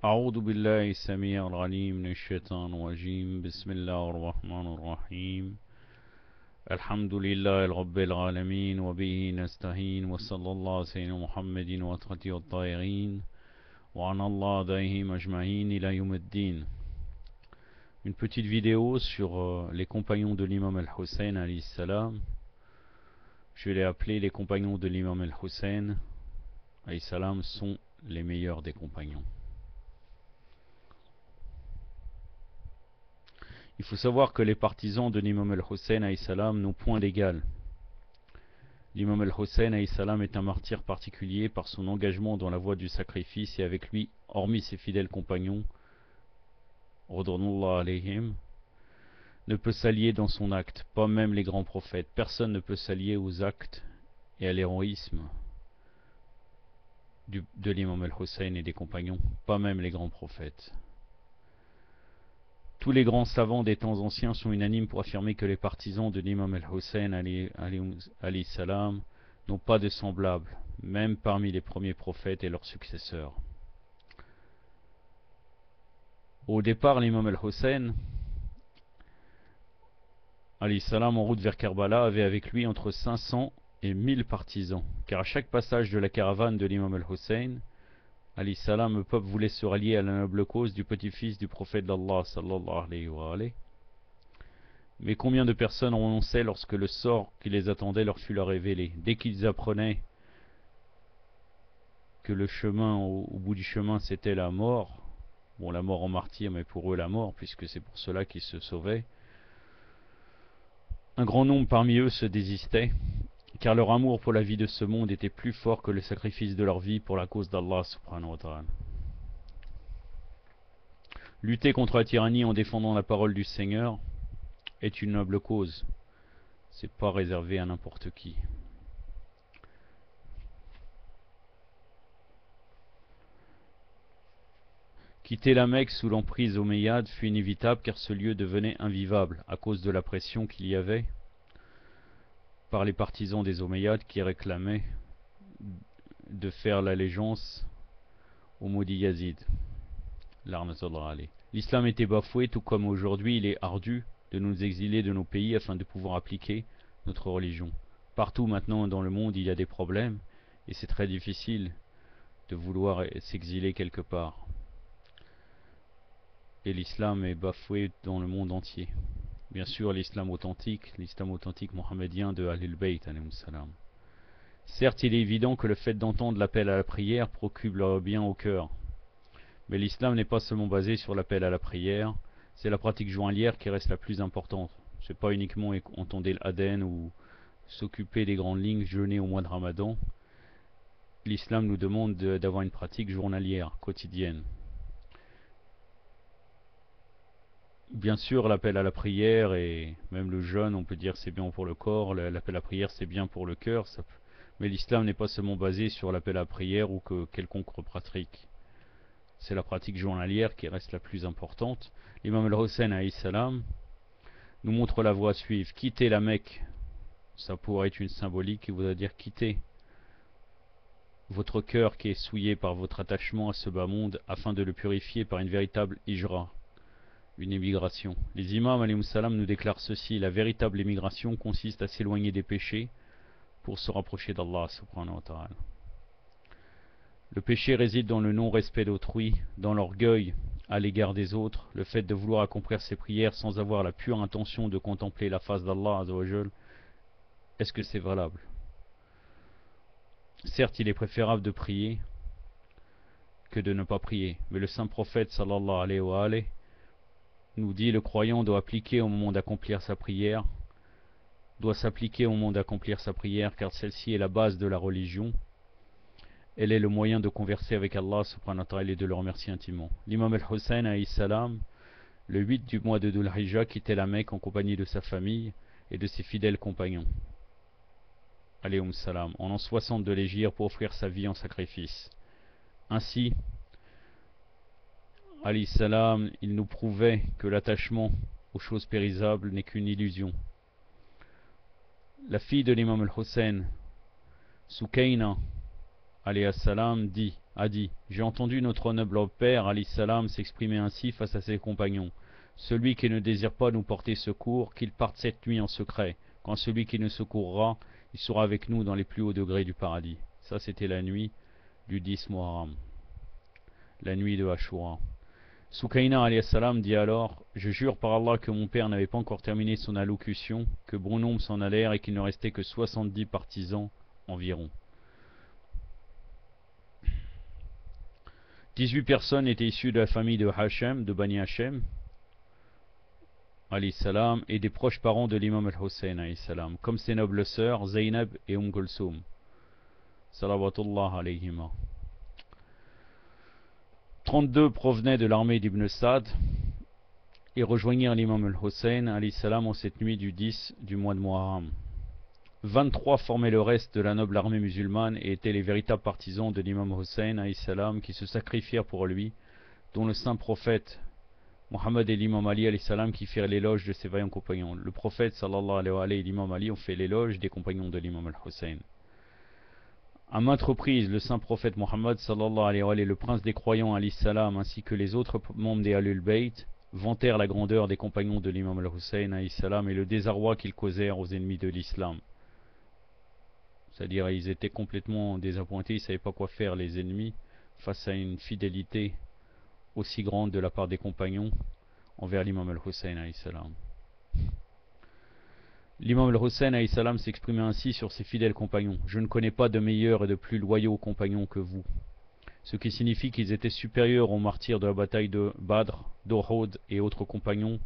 أعوذ بالله السميع العليم من الشيطان الرجيم بسم الله الرحمن الرحيم الحمد لله رب العالمين وبه نستعين وصلى الله على سيدنا محمد وأطهره الطاهرين وعلى الله دائهم أجمعين إلى يوم الدين. Une petite vidéo sur les compagnons de l'imam al-Hussein alayhi salam. Je l'ai appelé les compagnons de l'imam al-Hussein alayhi salam sont les meilleurs des compagnons. Il faut savoir que les partisans de l'imam al-Hussein alayhi salam n'ont point d'égal. L'imam al-Hussein alayhi salam est un martyr particulier par son engagement dans la voie du sacrifice, et avec lui, hormis ses fidèles compagnons, radwanullah alayhim, ne peut s'allier dans son acte, pas même les grands prophètes. Personne ne peut s'allier aux actes et à l'héroïsme de l'imam al-Hussein et des compagnons, pas même les grands prophètes. Tous les grands savants des temps anciens sont unanimes pour affirmer que les partisans de l'imam al-Hussein alayhi salam n'ont pas de semblable, même parmi les premiers prophètes et leurs successeurs. Au départ, l'imam al-Hussein alayhi salam, en route vers Karbala, avait avec lui entre 500 et 1000 partisans, car à chaque passage de la caravane de l'imam al-Hussein alayhi salam, le peuple voulait se rallier à la noble cause du petit-fils du prophète d'Allah sallallahu alayhi wa alayhi. Mais combien de personnes renonçaient lorsque le sort qui les attendait leur fut révélé? Dès qu'ils apprenaient que le chemin, au bout du chemin, c'était la mort, bon, la mort en martyr, mais pour eux la mort, puisque c'est pour cela qu'ils se sauvaient, un grand nombre parmi eux se désistaient, car leur amour pour la vie de ce monde était plus fort que le sacrifice de leur vie pour la cause d'Allah subhanahu wa ta'ala. Lutter contre la tyrannie en défendant la parole du Seigneur est une noble cause. C'est pas réservé à n'importe qui. Quitter la Mecque sous l'emprise omeyyade fut inévitable, car ce lieu devenait invivable à cause de la pression qu'il y avait par les partisans des Omeyyades qui réclamaient de faire l'allégeance au maudit Yazid. L'islam était bafoué, tout comme aujourd'hui il est ardu de nous exiler de nos pays afin de pouvoir appliquer notre religion. Partout maintenant dans le monde il y a des problèmes, et c'est très difficile de vouloir s'exiler quelque part. Et l'islam est bafoué dans le monde entier. Bien sûr, l'islam authentique mohammedien de Ahlul Bayt alayhim salam. Certes, il est évident que le fait d'entendre l'appel à la prière procure le bien au cœur. Mais l'islam n'est pas seulement basé sur l'appel à la prière, c'est la pratique journalière qui reste la plus importante. C'est pas uniquement entendre l'adhan ou s'occuper des grandes lignes, jeûner au mois de Ramadan. L'islam nous demande d'avoir une pratique journalière, quotidienne. Bien sûr, l'appel à la prière et même le jeûne, on peut dire c'est bien pour le corps, l'appel à la prière c'est bien pour le cœur, mais l'islam n'est pas seulement basé sur l'appel à la prière ou que quelconque pratique. C'est la pratique journalière qui reste la plus importante. L'imam al-Hussein alayhi salam nous montre la voie à suivre. Quitter la Mecque, ça pourrait être une symbolique qui voudrait dire quitter votre cœur qui est souillé par votre attachement à ce bas monde afin de le purifier par une véritable hijra, une émigration. Les imams alayhi salam nous déclarent ceci: la véritable émigration consiste à s'éloigner des péchés pour se rapprocher d'Allah subhanahu wa ta'ala. Le péché réside dans le non-respect d'autrui, dans l'orgueil à l'égard des autres, le fait de vouloir accomplir ses prières sans avoir la pure intention de contempler la face d'Allah azza wa jal. Est-ce que c'est valable? Certes, il est préférable de prier que de ne pas prier, mais le saint prophète sallallahu alayhi wa alayhi nous dit: le croyant doit appliquer au moment d'accomplir sa prière, doit s'appliquer au moment d'accomplir sa prière, car celle-ci est la base de la religion. Elle est le moyen de converser avec Allah subhanahu wa ta'ala et de le remercier intimement. L'imam al-Hussein alayhi salam, le 8 du mois de Dhul Hijjah, quittait la Mecque en compagnie de sa famille et de ses fidèles compagnons alayhum salam, en l'an 60 de l'Hégire, pour offrir sa vie en sacrifice. Ainsi, alayhi salam, il nous prouvait que l'attachement aux choses périssables n'est qu'une illusion. La fille de l'imam al-Hussein, Sukayna alayhi salam, dit: a dit: j'ai entendu notre noble père, alayhi salam, s'exprimer ainsi face à ses compagnons. Celui qui ne désire pas nous porter secours, qu'il parte cette nuit en secret. Quand celui qui nous secourra, il sera avec nous dans les plus hauts degrés du paradis. Ça, c'était la nuit du 10 Muharram, la nuit de Ashura. Soukaina alayhi salam dit alors: je jure par Allah que mon père n'avait pas encore terminé son allocution, que bon nombre s'en allèrent et qu'il ne restait que 70 partisans environ. 18 personnes étaient issues de la famille de Hachem, de Bani Hachem, alayhi salam, et des proches parents de l'imam al-Hussein, alayhi salam, comme ses nobles sœurs Zaynab et Kulsoum, salawatullah alayhima. 32 provenaient de l'armée d'Ibn Sa'd et rejoignirent l'imam al-Hussein, alayhi salam, en cette nuit du 10 du mois de Muharram. 23 formaient le reste de la noble armée musulmane et étaient les véritables partisans de l'imam Hussein, alayhi salam, qui se sacrifièrent pour lui, dont le saint prophète Mohammed et l'imam Ali, alayhi salam, qui firent l'éloge de ses vaillants compagnons. Le prophète sallallahu alayhi wa alayhi et l'imam Ali ont fait l'éloge des compagnons de l'imam al-Hussein. À maintes reprises, le saint prophète Mohammed sallallahu alayhi wa alayhi, le prince des croyants alayhi salam, ainsi que les autres membres des Ahlul Bayt vantèrent la grandeur des compagnons de l'imam al-Hussein alayhi salam et le désarroi qu'ils causèrent aux ennemis de l'islam. C'est-à-dire ils étaient complètement désappointés, ils ne savaient pas quoi faire les ennemis face à une fidélité aussi grande de la part des compagnons envers l'imam al-Hussein alayhi salam. L'imam al-Hussein alayhi salam s'exprimait ainsi sur ses fidèles compagnons: je ne connais pas de meilleurs et de plus loyaux compagnons que vous. Ce qui signifie qu'ils étaient supérieurs aux martyrs de la bataille de Badr, d'Uhud et autres compagnons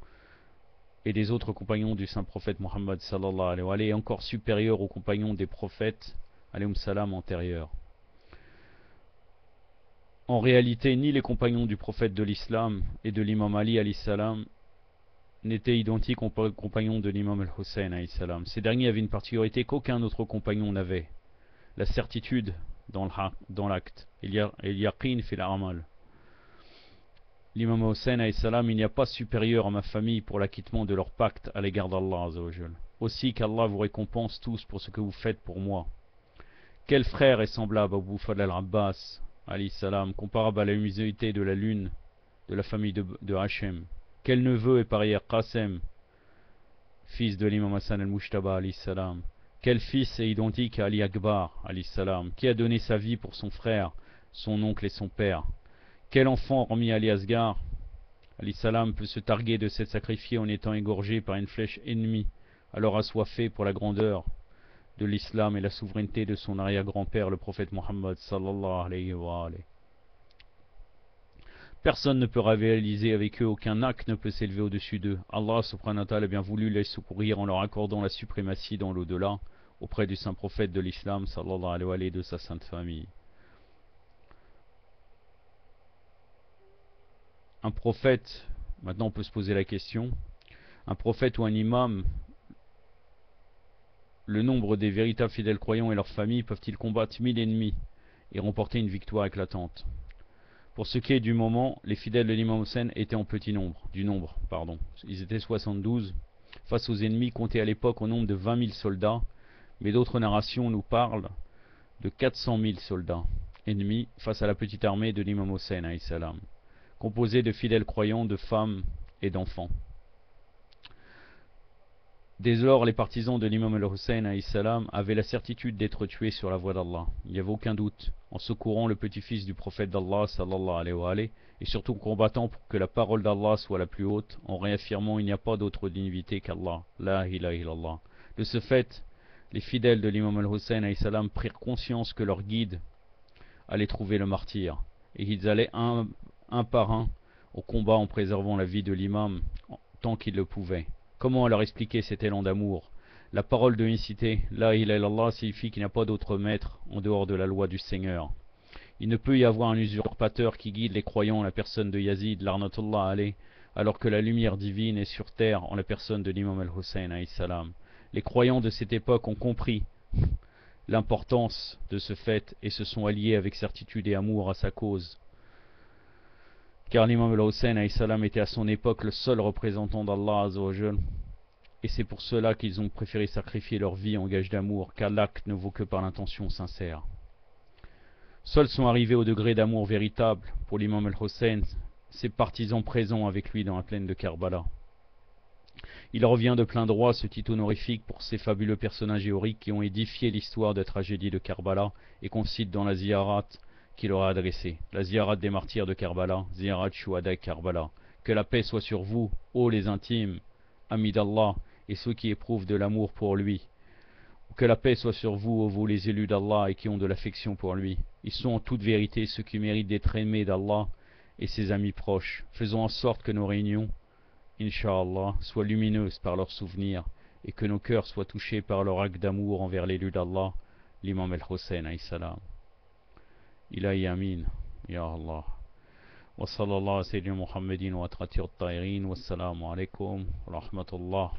et des autres compagnons du saint prophète Mohammed sallallahu alayhi wa alayhi, et encore supérieurs aux compagnons des prophètes alayhim salam antérieurs. En réalité, ni les compagnons du prophète de l'islam et de l'imam Ali alayhi salam n'étaient identiques aux compagnons de l'imam al-Hussein alayhi salam. Ces derniers avaient une particularité qu'aucun autre compagnon n'avait: la certitude dans l'acte, il yaqin fil a'mal. L'imam Hussein alayhi salam: il n'y a pas supérieur à ma famille pour l'acquittement de leur pacte à l'égard d'Allah azza wa jal. Aussi qu'Allah vous récompense tous pour ce que vous faites pour moi. Quel frère est semblable à Abu Fadl al-Abbas alayhi salam, comparable à la luminosité de la lune de la famille de Hachem? Quel neveu est pareil à Qasim, fils de l'imam Hassan al-Mushtaba alayhi salam? Quel fils est identique à Ali Akbar alayhi salam, qui a donné sa vie pour son frère, son oncle et son père? Quel enfant, hormis Ali Asghar alayhi salam, peut se targuer de s'être sacrifié en étant égorgé par une flèche ennemie, alors assoiffé pour la grandeur de l'islam et la souveraineté de son arrière-grand-père, le prophète Mohammed sallallahu alayhi wa alayhi? Personne ne peut réaliser avec eux, aucun acte ne peut s'élever au-dessus d'eux. Allah subhanahu wa ta'ala a bien voulu les secourir en leur accordant la suprématie dans l'au-delà auprès du saint prophète de l'islam sallallahu alayhi wa alayhi, de sa sainte famille. Un prophète, maintenant on peut se poser la question, un prophète ou un imam, le nombre des véritables fidèles croyants et leurs familles peuvent-ils combattre 1000 ennemis et remporter une victoire éclatante? Pour ce qui est du moment, les fidèles de l'imam Hussein étaient en petit nombre, ils étaient 72, face aux ennemis comptés à l'époque au nombre de 20 000 soldats, mais d'autres narrations nous parlent de 400 000 soldats ennemis face à la petite armée de l'imam Hussein alayhi salam, composée de fidèles croyants, de femmes et d'enfants. Dès lors, les partisans de l'imam al-Hussein alayhi salam avaient la certitude d'être tués sur la voie d'Allah. Il n'y avait aucun doute, en secourant le petit-fils du prophète d'Allah sallallahu alayhi wa alayhi, et surtout combattant pour que la parole d'Allah soit la plus haute, en réaffirmant: il n'y a pas d'autre divinité qu'Allah, la ilaha illallah. De ce fait, les fidèles de l'imam al-Hussein alayhi salam prirent conscience que leur guide allait trouver le martyr, et qu'ils allaient un par un au combat en préservant la vie de l'imam tant qu'ils le pouvaient. Comment leur expliquer cet élan d'amour? La parole de unicité, la ilaha illallah, signifie qu'il n'y a pas d'autre maître en dehors de la loi du Seigneur. Il ne peut y avoir un usurpateur qui guide les croyants en la personne de Yazid, l'arnatullah alayh, alors que la lumière divine est sur terre en la personne de l'imam al-Hussein alayhi salam. Les croyants de cette époque ont compris l'importance de ce fait et se sont alliés avec certitude et amour à sa cause. Car l'imam al-Hussein alayhi salam était à son époque le seul représentant d'Allah azza wa jal, et c'est pour cela qu'ils ont préféré sacrifier leur vie en gage d'amour, car l'acte ne vaut que par l'intention sincère. Seuls sont arrivés au degré d'amour véritable pour l'imam al-Hussein, ses partisans présents avec lui dans la plaine de Karbala. Il revient de plein droit ce titre honorifique pour ces fabuleux personnages héroïques qui ont édifié l'histoire de tragédie de Karbala et qu'on cite dans la ziyarat qu'il leur a adressée. La ziyarat des martyrs de Karbala, ziyarat Shuhada Karbala. Que la paix soit sur vous, ô les intimes, amis d'Allah, et ceux qui éprouvent de l'amour pour lui. Que la paix soit sur vous, ô vous les élus d'Allah et qui ont de l'affection pour lui. Ils sont en toute vérité ceux qui méritent d'être aimés d'Allah et ses amis proches. Faisons en sorte que nos réunions, Inch'Allah, soient lumineuses par leurs souvenirs et que nos cœurs soient touchés par leur acte d'amour envers l'élu d'Allah, l'imam al-Hussein alayhi salam. Ilahi amin, ya Allah. Wa sallallahu sayyidina Muhammadin wa atratir at-tahirin wa assalamu alaikum wa rahmatullah.